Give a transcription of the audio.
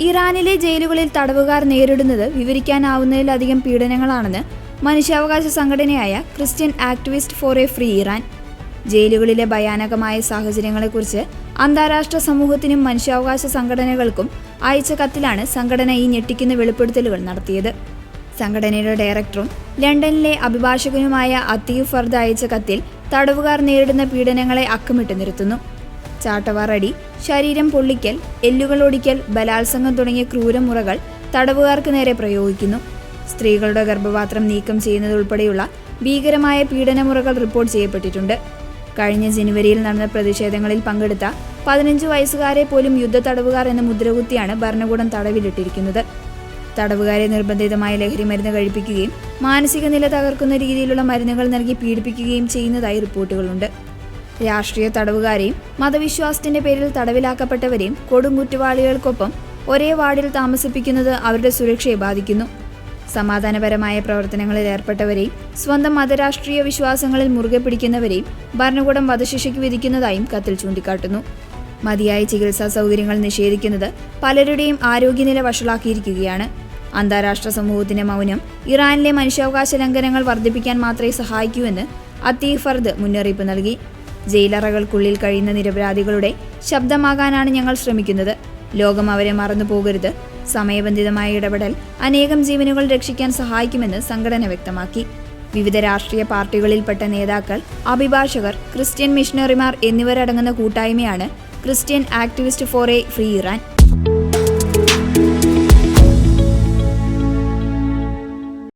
ഇറാനിലെ ജയിലുകളിൽ തടവുകാർ നേരിടുന്നത് വിവരിക്കാനാവുന്നതിലധികം പീഡനങ്ങളാണെന്ന് മനുഷ്യാവകാശ സംഘടനയായ Christian activist for a free Iran. ജയിലുകളിലെ ഭയാനകമായ സാഹചര്യങ്ങളെക്കുറിച്ച് അന്താരാഷ്ട്ര സമൂഹത്തിനും മനുഷ്യാവകാശ സംഘടനകൾക്കും അയച്ച കത്തിലാണ് സംഘടന ഈ ഞെട്ടിക്കുന്ന വെളിപ്പെടുത്തലുകൾ നടത്തിയത്. സംഘടനയുടെ ഡയറക്ടറും ലണ്ടനിലെ അഭിഭാഷകനുമായ അത്തീഫ് ഫർദ് അയച്ച കത്തിൽ തടവുകാർ നേരിടുന്ന പീഡനങ്ങളെ അക്കമിട്ട് നിരത്തുന്നു. ചാട്ടവാറടി, ശരീരം പൊള്ളിക്കൽ, എല്ലുകളൊടിക്കൽ, ബലാത്സംഗം തുടങ്ങിയ ക്രൂരമുറകൾ തടവുകാർക്ക് നേരെ പ്രയോഗിക്കുന്നു. സ്ത്രീകളുടെ ഗർഭപാത്രം നീക്കം ചെയ്യുന്നതുൾപ്പെടെയുള്ള ഭീകരമായ പീഡനമുറകൾ റിപ്പോർട്ട് ചെയ്യപ്പെട്ടിട്ടുണ്ട്. കഴിഞ്ഞ ജനുവരിയിൽ നടന്ന പ്രതിഷേധങ്ങളിൽ പങ്കെടുത്ത 15 വയസ്സുകാരെ പോലും യുദ്ധ തടവുകാർ എന്ന മുദ്രകുത്തിയാണ് ഭരണകൂടം തടവിലിട്ടിരിക്കുന്നത്. തടവുകാരെ നിർബന്ധിതമായ ലഹരി മരുന്ന് കഴിപ്പിക്കുകയും മാനസിക നില തകർക്കുന്ന രീതിയിലുള്ള മരുന്നുകൾ നൽകി പീഡിപ്പിക്കുകയും ചെയ്യുന്നതായി റിപ്പോർട്ടുകളുണ്ട്. രാഷ്ട്രീയ തടവുകാരെയും മതവിശ്വാസത്തിന്റെ പേരിൽ തടവിലാക്കപ്പെട്ടവരെയും കൊടും കുറ്റവാളികൾക്കൊപ്പം ഒരേ വാർഡിൽ താമസിപ്പിക്കുന്നത് അവരുടെ സുരക്ഷയെ ബാധിക്കുന്നു. സമാധാനപരമായ പ്രവർത്തനങ്ങളിൽ ഏർപ്പെട്ടവരെയും സ്വന്തം മതരാഷ്ട്രീയ വിശ്വാസങ്ങളിൽ മുറുകെ പിടിക്കുന്നവരെയും ഭരണകൂടം വധശിക്ഷയ്ക്ക് വിധിക്കുന്നതായും കത്തിൽ ചൂണ്ടിക്കാട്ടുന്നു. മതിയായ ചികിത്സാ സൗകര്യങ്ങൾ നിഷേധിക്കുന്നത് പലരുടെയും ആരോഗ്യനില വഷളാക്കിയിരിക്കുകയാണ്. അന്താരാഷ്ട്ര സമൂഹത്തിന്റെ മൗനം ഇറാനിലെ മനുഷ്യാവകാശ ലംഘനങ്ങൾ വർദ്ധിപ്പിക്കാൻ മാത്രമേ സഹായിക്കൂ എന്ന് അത്തീഫ് ഫർദ് മുന്നറിയിപ്പ് നൽകി. ജയിലറകൾക്കുള്ളിൽ കഴിയുന്ന നിരപരാധികളുടെ ശബ്ദമാകാനാണ് ഞങ്ങൾ ശ്രമിക്കുന്നത്. ലോകം അവരെ മറന്നു പോകരുത്. സമയബന്ധിതമായ ഇടപെടൽ അനേകം ജീവനുകൾ രക്ഷിക്കാൻ സഹായിക്കുമെന്ന് സംഘടന വ്യക്തമാക്കി. വിവിധ രാഷ്ട്രീയ പാർട്ടികളിൽപ്പെട്ട നേതാക്കൾ, അഭിഭാഷകർ, ക്രിസ്ത്യൻ മിഷണറിമാർ എന്നിവരടങ്ങുന്ന കൂട്ടായ്മയാണ് Christian activist for a free Iran.